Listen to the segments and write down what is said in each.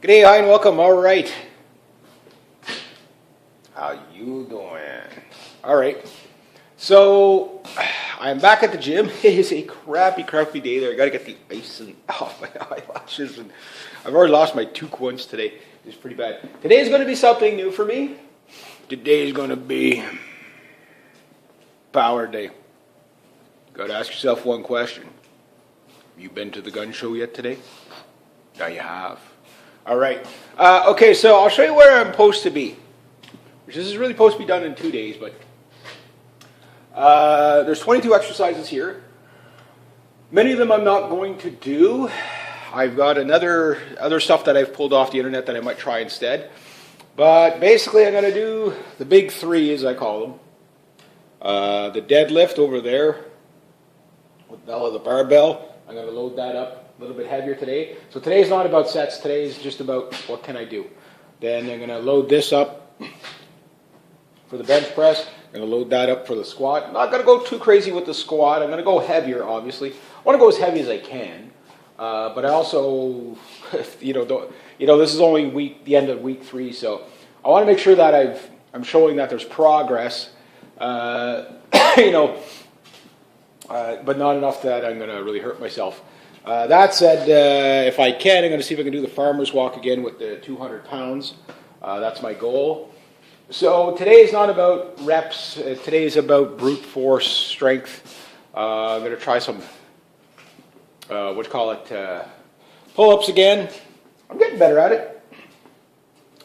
Good day, hi, and welcome. All right. How you doing? All right. So, I'm back at the gym. It is a crappy day there. I got to get the ice off my eyelashes. And I've already lost my toque once today. It's pretty bad. Today is going to be something new for me. Today is going to be Power Day. Got to ask yourself one question. Have you been to the gun show yet today? Now you have. All right. Okay, so I'll show you where I'm supposed to be. This is really supposed to be done in 2 days, but there's 22 exercises here. Many of them I'm not going to do. I've got other stuff that I've pulled off the internet that I might try instead. But basically I'm going to do the big three, as I call them. The deadlift over there with the barbell. I'm going to load that up a little bit heavier today. So today is not about sets. Today is just about what can I do. Then I'm going to load this up for the bench press. I'm going to load that up for the squat. I'm not going to go too crazy with the squat. I'm going to go heavier, obviously. I want to go as heavy as I can. But I also, this is only the end of week 3, so I want to make sure that I'm showing that there's progress. But not enough that I'm going to really hurt myself. That said, if I can, I'm going to see if I can do the farmer's walk again with the 200 pounds. That's my goal. So today is not about reps. Today is about brute force strength. I'm going to try some, pull-ups again. I'm getting better at it.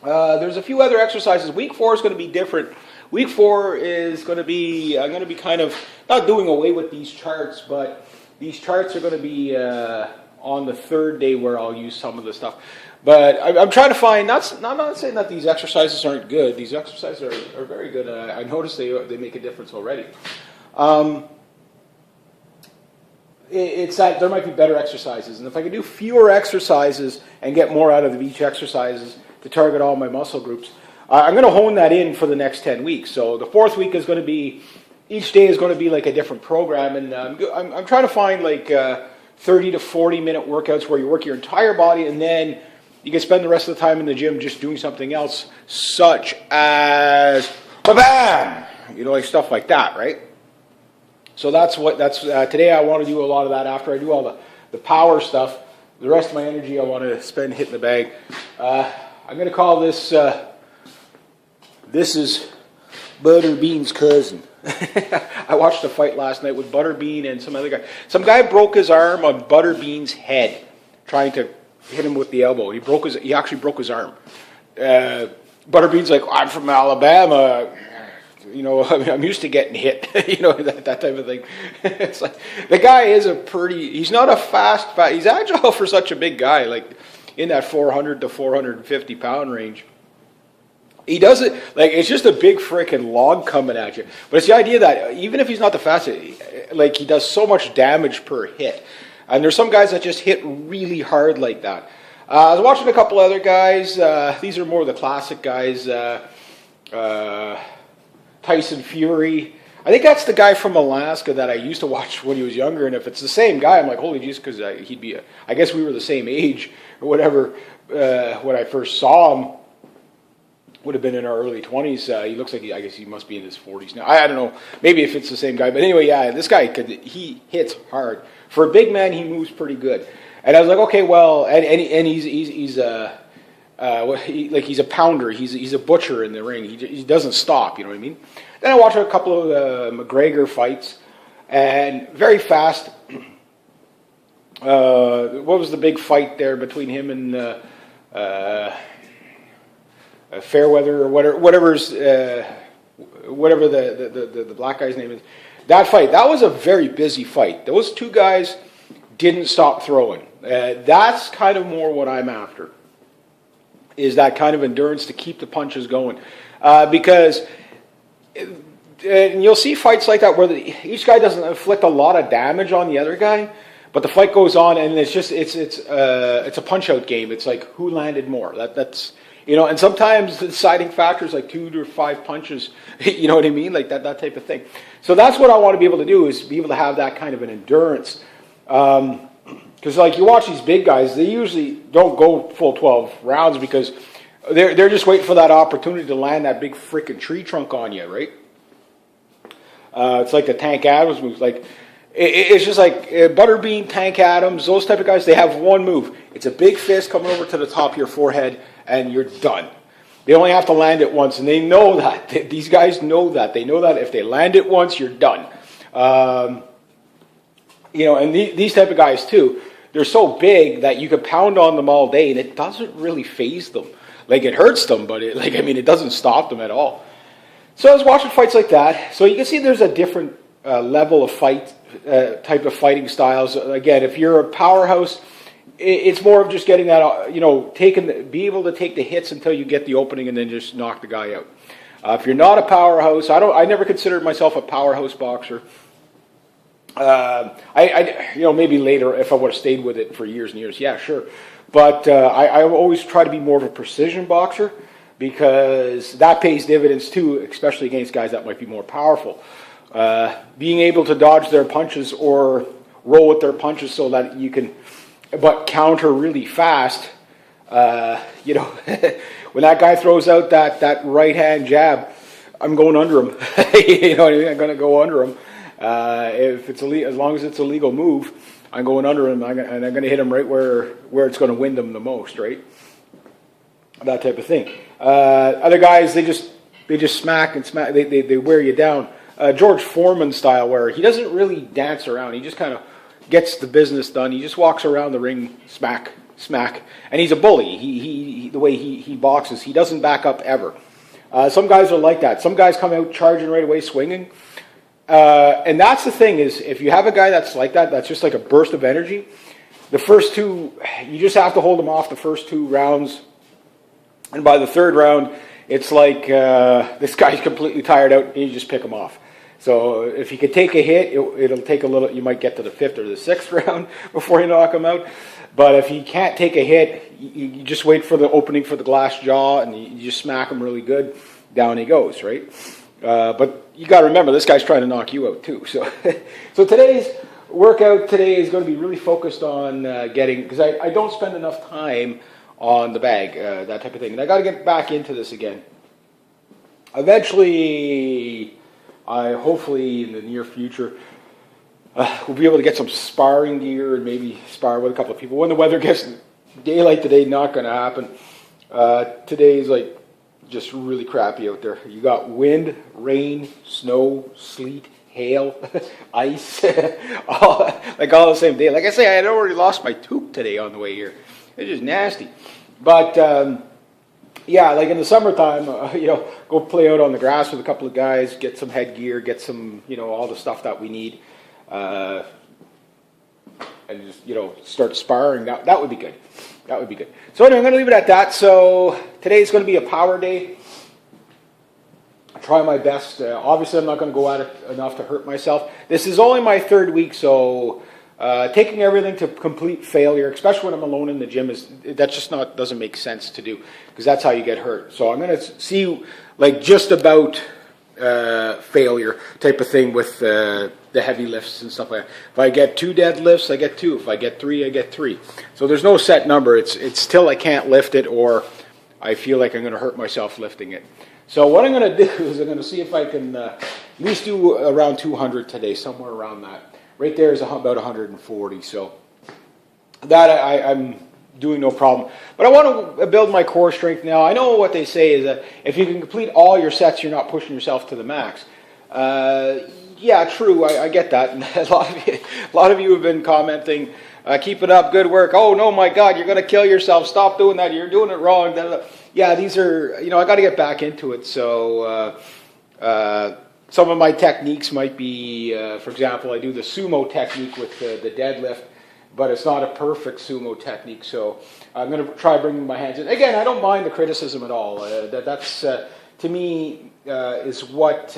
There's a few other exercises. Week 4 is going to be different. Week 4 is going to be, I'm going to be kind of, not doing away with these charts, but these charts are going to be on the 3rd day where I'll use some of the stuff. But I'm trying to find, I'm not saying that these exercises aren't good. These exercises are very good. I noticed they make a difference already. It's that there might be better exercises. And if I can do fewer exercises and get more out of each exercises to target all my muscle groups, I'm going to hone that in for the next 10 weeks. So the 4th week is going to be, each day is going to be like a different program. And I'm trying to find like 30 to 40 minute workouts where you work your entire body and then you can spend the rest of the time in the gym just doing something else, such as ba-bam! Like stuff like that, right? So that's today I want to do a lot of that after I do all the power stuff. The rest of my energy I want to spend hitting the bag. I'm going to call this, this is Butterbean's cousin. I watched a fight last night with Butterbean and some other guy. Some guy broke his arm on Butterbean's head trying to hit him with the elbow. He actually broke his arm. Butterbean's like, I'm from Alabama. I'm used to getting hit. that type of thing. It's like the guy is he's not a he's agile for such a big guy, like in that 400 to 450 pound range. He does it like it's just a big freaking log coming at you. But it's the idea that even if he's not the fastest, like he does so much damage per hit. And there's some guys that just hit really hard like that. I was watching a couple other guys. These are more the classic guys. Tyson Fury. I think that's the guy from Alaska that I used to watch when he was younger. And if it's the same guy, I'm like, holy jeez, because he'd be. I guess we were the same age or whatever when I first saw him. Would have been in our early 20s. He looks like I guess he must be in his 40s now. I don't know. Maybe if it's the same guy. But anyway, yeah, this guy he hits hard. For a big man, he moves pretty good. And I was like, okay, well, and he's a pounder. He's a butcher in the ring. He doesn't stop. You know what I mean? Then I watched a couple of McGregor fights, and very fast. What was the big fight there between him and Fairweather or whatever the black guy's name is? That fight, that was a very busy fight. Those two guys didn't stop throwing. That's kind of more what I'm after, is that kind of endurance to keep the punches going. Because and you'll see fights like that where each guy doesn't inflict a lot of damage on the other guy, but the fight goes on and it's a punch-out game. It's like who landed more. That's and sometimes the deciding factor is like 2 to 5 punches, you know what I mean? Like that type of thing. So that's what I want to be able to do, is be able to have that kind of an endurance. Because like you watch these big guys, they usually don't go full 12 rounds because they're just waiting for that opportunity to land that big freaking tree trunk on you, right? It's like the Tank Adams moves. Like it's just like Butterbean, Tank Adams, those type of guys. They have one move. It's a big fist coming over to the top of your forehead, and you're done. They only have to land it once, and they know that. These guys know that. They know that if they land it once, you're done. You know, and these type of guys too. They're so big that you could pound on them all day, and it doesn't really faze them. Like it hurts them, but it doesn't stop them at all. So I was watching fights like that. So you can see there's a different level of fight, type of fighting styles. Again, if you're a powerhouse, it's more of just getting that, you know, be able to take the hits until you get the opening and then just knock the guy out. If you're not a powerhouse, I never considered myself a powerhouse boxer. You know, maybe later if I would have stayed with it for years and years, yeah, sure. But I always try to be more of a precision boxer because that pays dividends too, especially against guys that might be more powerful. Being able to dodge their punches or roll with their punches so that you can, but counter really fast. You know, when that guy throws out that right hand jab, I'm going under him. You know what I mean? I'm going to go under him. If it's as long as it's a legal move, I'm going under him, and I'm going to hit him right where it's going to wind him the most, right? That type of thing. Other guys, they just smack and smack. They wear you down. George Foreman style, where he doesn't really dance around. He just kind of gets the business done. He just walks around the ring, smack, smack, and he's a bully. He the way he boxes, he doesn't back up ever. Some guys are like that. Some guys come out charging right away, swinging. And that's the thing is, if you have a guy that's like that, that's just like a burst of energy, the first two, you just have to hold him off the first 2 rounds. And by the 3rd round, it's like this guy's completely tired out, and you just pick him off. So if you could take a hit, it'll take a little, you might get to the 5th or the 6th round before you knock him out. But if you can't take a hit, you just wait for the opening for the glass jaw, and you just smack him really good, down he goes, right? But you got to remember, this guy's trying to knock you out too. So, so today's workout is going to be really focused on getting, because I don't spend enough time on the bag, that type of thing. And I got to get back into this again. Eventually, hopefully in the near future, we'll be able to get some sparring gear and maybe spar with a couple of people. When the weather gets daylight today, not going to happen. Today's like just really crappy out there. You got wind, rain, snow, sleet, hail, ice, all the same day. Like I say, I had already lost my tooth today on the way here. It's just nasty. But yeah, like in the summertime, you know, go play out on the grass with a couple of guys, get some headgear, get some, you know, all the stuff that we need, and just, you know, start sparring. That would be good. That would be good. So anyway, I'm going to leave it at that. So today's going to be a power day. I'll try my best. Obviously, I'm not going to go at it enough to hurt myself. This is only my 3rd week, so taking everything to complete failure, especially when I'm alone in the gym, doesn't make sense to do, because that's how you get hurt. So I'm going to see like just about failure type of thing with the heavy lifts and stuff like that. If I get 2 deadlifts, I get 2. If I get 3, I get 3. So there's no set number. It's till I can't lift it or I feel like I'm going to hurt myself lifting it. So what I'm going to do is I'm going to see if I can at least do around 200 today, somewhere around that. Right there is about 140. So that I'm doing no problem. But I want to build my core strength now. I know what they say is that if you can complete all your sets, you're not pushing yourself to the max. Yeah, true. I get that. And a lot of you have been commenting, keep it up, good work. Oh, no, my God, you're going to kill yourself. Stop doing that. You're doing it wrong. Yeah, these are, you know, I got to get back into it. So some of my techniques might be, for example, I do the sumo technique with the deadlift, but it's not a perfect sumo technique. So I'm going to try bringing my hands in. Again, I don't mind the criticism at all. That's, to me, is what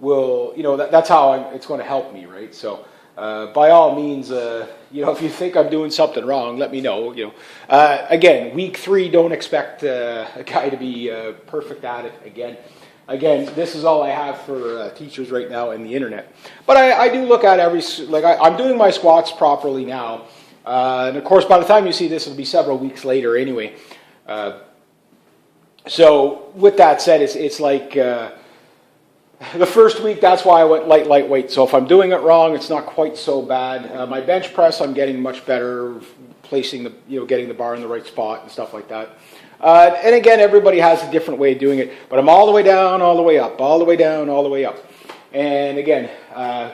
will, you know, that's how it's going to help me, right? So by all means, you know, if you think I'm doing something wrong, let me know. You know, again, week 3, don't expect a guy to be perfect at it again. Again, this is all I have for teachers right now and the internet. But I do look at I'm doing my squats properly now. And of course, by the time you see this, it'll be several weeks later anyway. So with that said, it's like the first week, that's why I went lightweight. So if I'm doing it wrong, it's not quite so bad. My bench press, I'm getting much better, placing getting the bar in the right spot and stuff like that. And again, everybody has a different way of doing it, but I'm all the way down, all the way up, all the way down, all the way up. And again,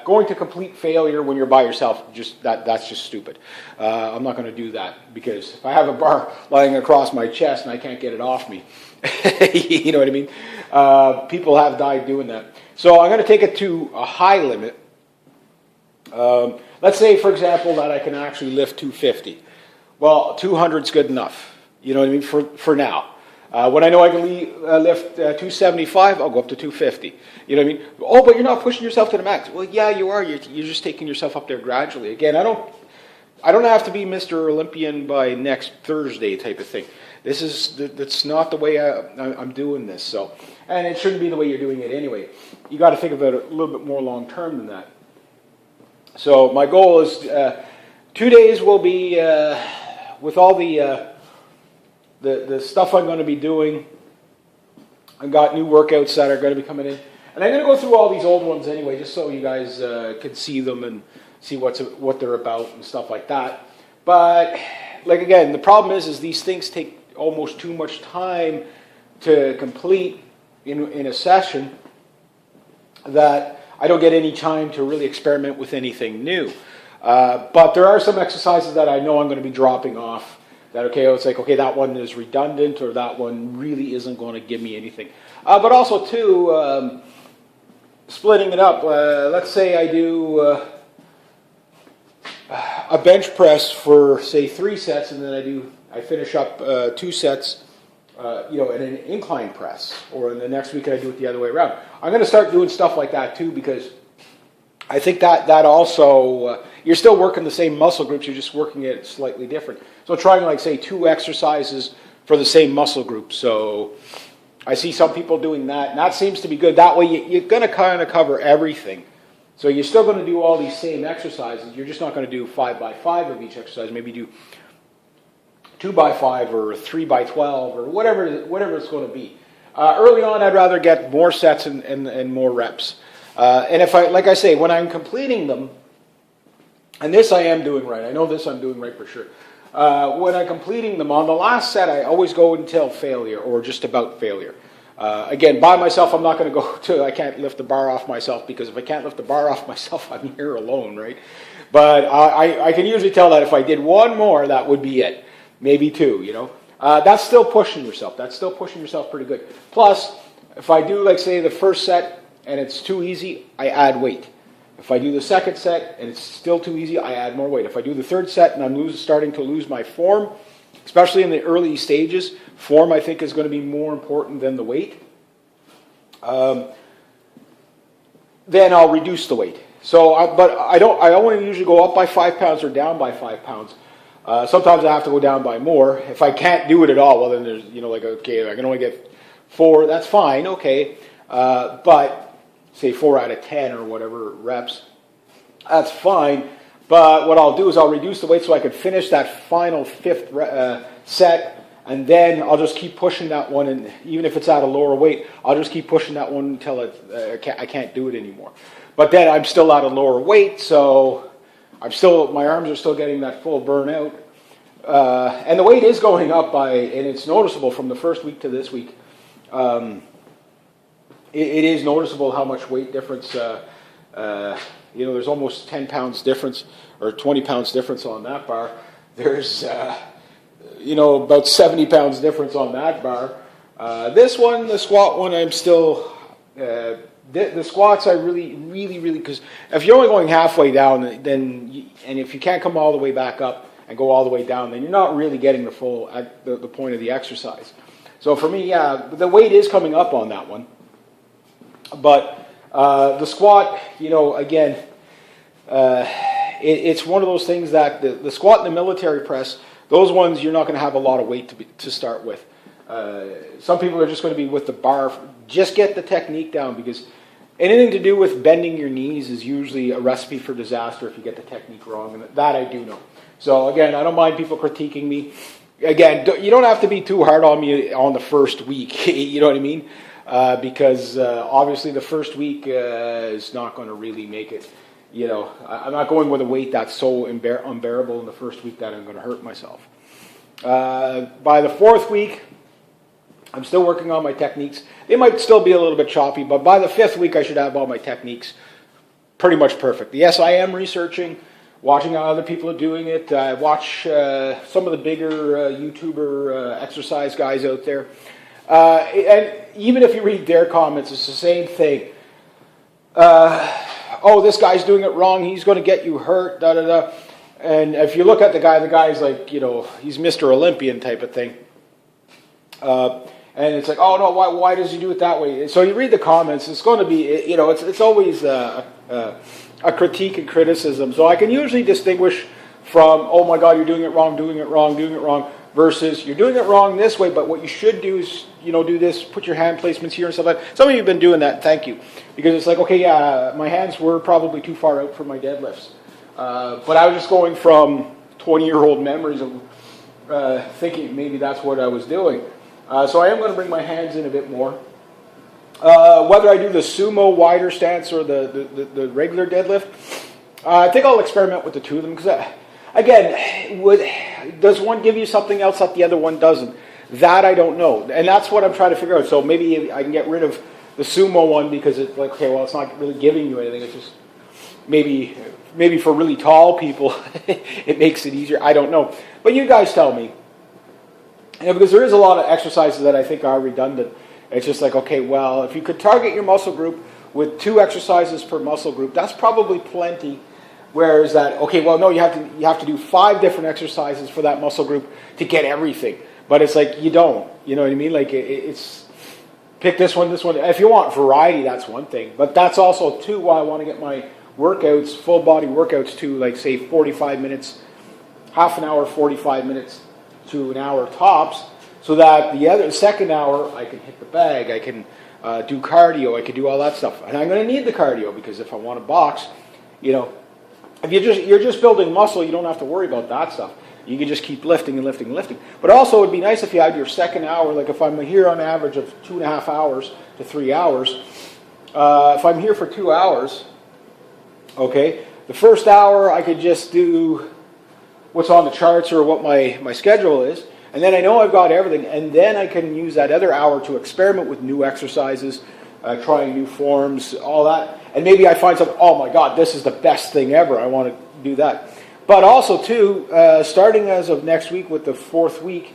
going to complete failure when you're by yourself, that's just stupid. I'm not going to do that, because if I have a bar lying across my chest and I can't get it off me, you know what I mean? People have died doing that. So I'm going to take it to a high limit. Let's say, for example, that I can actually lift 250. Well, 200 is good enough. You know what I mean, for now. When I know I can lift 275, I'll go up to 250. You know what I mean? Oh, but you're not pushing yourself to the max. Well, yeah, you are. You're just taking yourself up there gradually. Again, I don't have to be Mr. Olympian by next Thursday type of thing. That's not the way I'm doing this. So, and it shouldn't be the way you're doing it anyway. You got to think about it a little bit more long term than that. So my goal is 2 days will be with all the stuff I'm going to be doing. I've got new workouts that are going to be coming in. And I'm going to go through all these old ones anyway, just so you guys can see them and see what they're about and stuff like that. But, like again, the problem is these things take almost too much time to complete in a session, that I don't get any time to really experiment with anything new. But there are some exercises that I know I'm going to be dropping off. That it's like, okay, that one is redundant, or that one really isn't going to give me anything. But also too, splitting it up. Let's say I do a bench press for say 3 sets, and then I finish up 2 sets, in an incline press, or in the next week I do it the other way around. I'm going to start doing stuff like that too, because I think that also, you're still working the same muscle groups, you're just working it slightly different. So trying, like, say, 2 exercises for the same muscle group. So I see some people doing that, and that seems to be good. That way you're going to kind of cover everything. So you're still going to do all these same exercises. You're just not going to do 5x5 of each exercise. Maybe do 2x5 or 3x12 or whatever it's going to be. Early on, I'd rather get more sets and more reps. And if like I say, when I'm completing them, and this I am doing right. I know this I'm doing right for sure. When I'm completing them, on the last set, I always go until failure, or just about failure. Again, by myself, I'm not going to go to, I can't lift the bar off myself, because if I can't lift the bar off myself, I'm here alone, right? But I can usually tell that if I did 1 more, that would be it. Maybe 2, That's still pushing yourself. That's still pushing yourself pretty good. Plus, if I do, like, say, the first set, and it's too easy, I add weight. If I do the second set and it's still too easy, I add more weight. If I do the third set and I'm starting to lose my form, especially in the early stages, form I think is going to be more important than the weight. Then I'll reduce the weight. So, I only usually go up by 5 pounds or down by 5 pounds. Sometimes I have to go down by more. If I can't do it at all, well then there's, okay, I can only get 4. That's fine, okay. But say 4 out of 10 or whatever reps, that's fine. But what I'll do is I'll reduce the weight so I can finish that final 5th set, and then I'll just keep pushing that one, and even if it's at a lower weight, I'll just keep pushing that one until I can't do it anymore. But then I'm still at a lower weight, so my arms are still getting that full burnout. And the weight is going up and it's noticeable from the first week to this week. It is noticeable how much weight difference, there's almost 10 pounds difference or 20 pounds difference on that bar. There's, about 70 pounds difference on that bar. This one, the squat one, I'm still, the squats I really, because if you're only going halfway down, and if you can't come all the way back up and go all the way down, then you're not really getting the full, the point of the exercise. So for me, yeah, the weight is coming up on that one. But the squat, again, it's one of those things that the squat and the military press, those ones you're not going to have a lot of weight to start with. Some people are just going to be with the bar. Just get the technique down, because anything to do with bending your knees is usually a recipe for disaster if you get the technique wrong, and that I do know. So again, I don't mind people critiquing me. Again, you don't have to be too hard on me on the first week, you know what I mean? Because obviously the first week is not going to really make it. You know, I'm not going with a weight that's so unbearable in the first week that I'm going to hurt myself. By the fourth week, I'm still working on my techniques. They might still be a little bit choppy, but by the fifth week, I should have all my techniques pretty much perfect. Yes, I am researching, watching how other people are doing it. I watch some of the bigger YouTuber exercise guys out there. And even if you read their comments, it's the same thing. Oh, this guy's doing it wrong, he's going to get you hurt, da-da-da. And if you look at the guy's like, you know, he's Mr. Olympian type of thing. And it's like, oh no, why does he do it that way? So you read the comments, it's going to be, you know, it's always a critique and criticism. So I can usually distinguish from, oh my God, you're doing it wrong, versus you're doing it wrong this way, but what you should do is, you know, do this, put your hand placements here and stuff like that. Some of you have been doing that, thank you. Because it's like, okay, yeah, my hands were probably too far out for my deadlifts. But I was just going from 20-year-old memories of thinking maybe that's what I was doing. So I am going to bring my hands in a bit more. Whether I do the sumo wider stance or the regular deadlift, I think I'll experiment with the two of them. Because, again, does one give you something else that the other one doesn't? That I don't know. And that's what I'm trying to figure out. So maybe I can get rid of the sumo one because it's like, okay, well, it's not really giving you anything. It's just maybe for really tall people, it makes it easier. I don't know. But you guys tell me. Yeah, because there is a lot of exercises that I think are redundant. It's just like, okay, well, if you could target your muscle group with 2 exercises per muscle group, that's probably plenty. Whereas that, okay, well, no, you have to do 5 different exercises for that muscle group to get everything. But it's like, you don't. You know what I mean? Like, it's pick this one. If you want variety, that's one thing. But that's also, too, why I want to get my workouts, full body workouts to, like, say, 45 minutes, half an hour, 45 minutes to an hour tops, so that the second hour I can hit the bag, I can do cardio, I can do all that stuff. And I'm going to need the cardio, because if I want to box, you know, if you're just building muscle, you don't have to worry about that stuff. You can just keep lifting and lifting and lifting. But also, it would be nice if you had your second hour, like if I'm here on average of 2.5 hours to 3 hours, if I'm here for 2 hours, okay, the first hour I could just do what's on the charts or what my schedule is, and then I know I've got everything, and then I can use that other hour to experiment with new exercises, trying new forms, all that, and maybe I find something, oh my God, this is the best thing ever, I want to do that. But also, too, starting as of next week with the 4th week,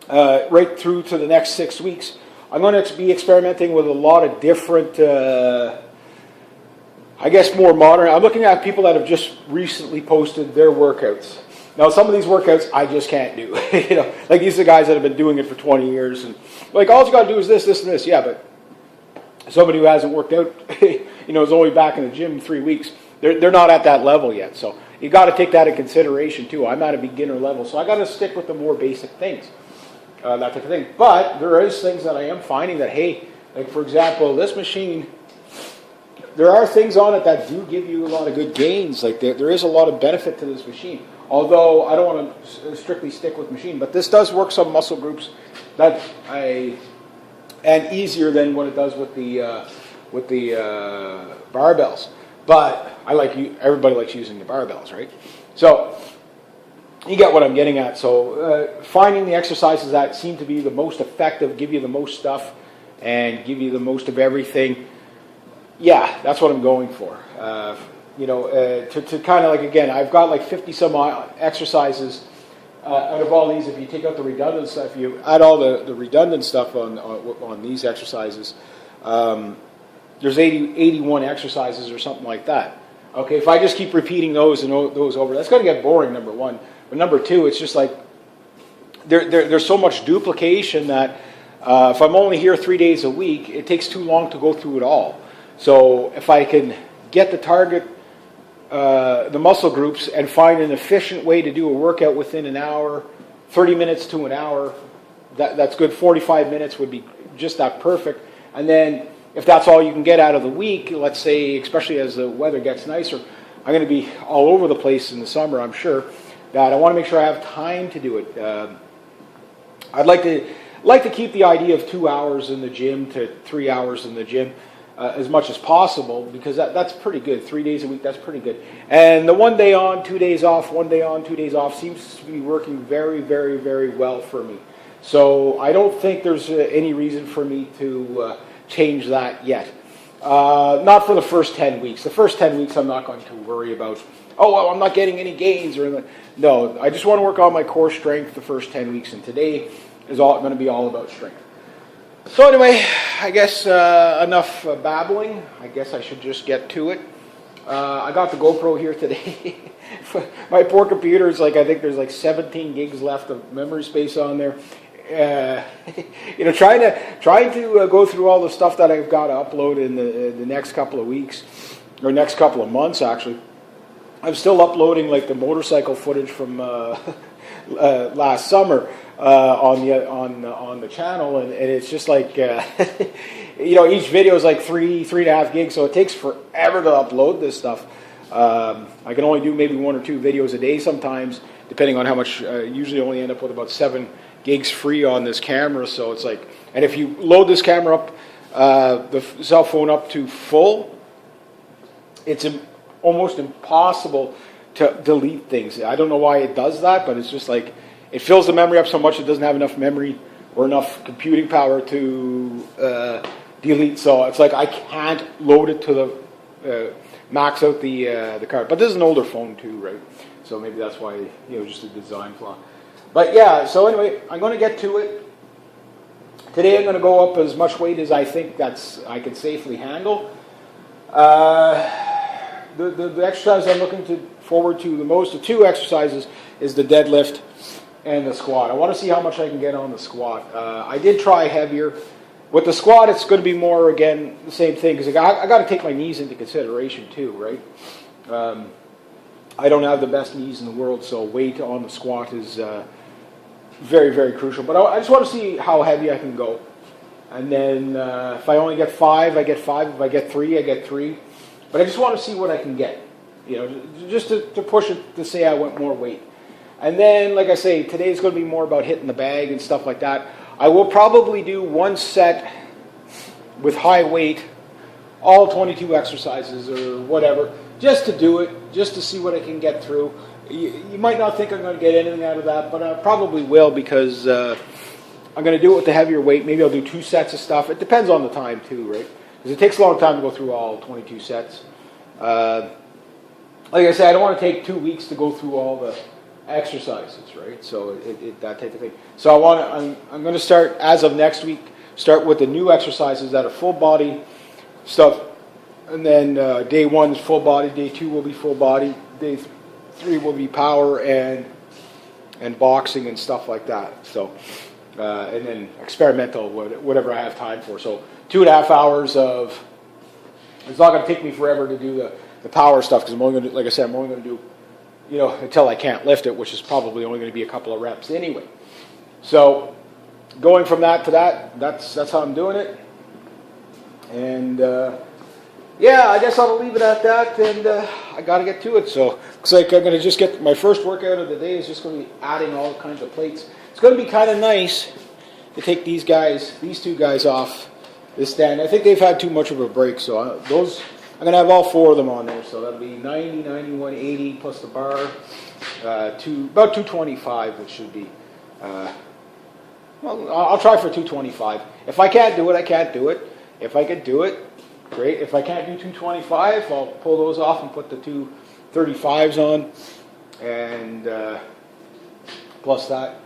right through to the next 6 weeks, I'm going to be experimenting with a lot of different, I guess, more modern. I'm looking at people that have just recently posted their workouts. Now, some of these workouts I just can't do. You know, like these are the guys that have been doing it for 20 years, and like all you got to do is this, and this. Yeah, but somebody who hasn't worked out, you know, is only back in the gym 3 weeks. They're not at that level yet, so you got to take that in consideration too. I'm at a beginner level, so I got to stick with the more basic things, that type of thing. But there is things that I am finding that, hey, like for example, this machine. There are things on it that do give you a lot of good gains. Like there is a lot of benefit to this machine. Although I don't want to strictly stick with machine, but this does work some muscle groups and easier than what it does with the barbells. But everybody likes using the barbells, right? So you get what I'm getting at. So finding the exercises that seem to be the most effective, give you the most stuff, and give you the most of everything. Yeah, that's what I'm going for. To kind of like, again, I've got like 50 some exercises out of all these. If you take out the redundant stuff, you add all the redundant stuff on these exercises, there's 81 exercises or something like that. Okay, if I just keep repeating those and those over, that's going to get boring, number one. But number two, it's just like there's so much duplication that if I'm only here 3 days a week, it takes too long to go through it all. So if I can get the target, the muscle groups, and find an efficient way to do a workout within an hour, 30 minutes to an hour, that's good. 45 minutes would be just that perfect. And then if that's all you can get out of the week, let's say, especially as the weather gets nicer, I'm going to be all over the place in the summer, I'm sure, that I want to make sure I have time to do it. I'd like to keep the idea of 2 hours in the gym to 3 hours in the gym as much as possible, because that's pretty good. 3 days a week, that's pretty good. And the 1 day on, 2 days off, 1 day on, 2 days off seems to be working very, very, very well for me. So I don't think there's any reason for me to change that yet. Not for the first 10 weeks. The first 10 weeks I'm not going to worry about, oh, well, I'm not getting any gains. No, I just want to work on my core strength the first 10 weeks, and today is going to be all about strength. So anyway, I guess enough babbling. I guess I should just get to it. I got the GoPro here today. My poor computer is I think there's 17 gigs left of memory space on there. Trying to go through all the stuff that I've got to upload in the next couple of weeks, or next couple of months actually. I'm still uploading the motorcycle footage from last summer on the channel, and it's just each video is 3.5 gigs, so it takes forever to upload this stuff. I can only do maybe 1 or 2 videos a day sometimes, depending on how much. Usually only end up with about 7 gigs free on this camera, so it's and if you load this camera up, the cell phone up to full, it's almost impossible to delete things. I don't know why it does that, but it's just it fills the memory up so much it doesn't have enough memory or enough computing power to delete. So it's I can't load it to the max out the card. But this is an older phone too, right? So maybe that's why, just a design flaw. But yeah, so anyway, I'm going to get to it. Today I'm going to go up as much weight as I think I can safely handle. The exercise I'm looking forward to the most, the 2 exercises, is the deadlift and the squat. I want to see how much I can get on the squat. I did try heavier. With the squat, it's going to be more, again, the same thing, because I got to take my knees into consideration too, right? I don't have the best knees in the world, so weight on the squat is very, very crucial. But I just want to see how heavy I can go. And then if I only get 5, I get 5. If I get 3, I get 3. But I just want to see what I can get, just to push it to say I want more weight. And then, like I say, today's going to be more about hitting the bag and stuff like that. I will probably do 1 set with high weight, all 22 exercises or whatever, just to do it, just to see what I can get through. You might not think I'm going to get anything out of that, but I probably will, because I'm going to do it with the heavier weight. Maybe I'll do 2 sets of stuff. It depends on the time too, right? Because it takes a long time to go through all 22 sets. Like I said, I don't want to take 2 weeks to go through all the exercises, right? So that type of thing. So I'm going to start, as of next week, start with the new exercises that are full body stuff. And then day 1 is full body, day 2 will be full body, day 3 will be power and boxing and stuff like that. So, and then experimental, whatever I have time for. So 2.5 hours of, it's not going to take me forever to do the power stuff, because I'm only going to, like I said, I'm only going to do, until I can't lift it, which is probably only going to be a couple of reps anyway. So going from that to that's how I'm doing it. And yeah, I guess I'll leave it at that, and I got to get to it. So looks like I'm going to just get my first workout of the day is just going to be adding all kinds of plates. It's going to be kind of nice to take these 2 guys off this stand. I think they've had too much of a break, so I'm going to have all 4 of them on there. So that'll be 90, 91, 80 plus the bar, about 225, which should be. Well, I'll try for 225. If I can't do it, I can't do it. If I can do it, great. If I can't do 225, I'll pull those off and put the 235s on, and plus that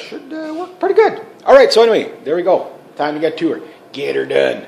should work pretty good. All right. So anyway, there we go. Time to get to her. Get her done.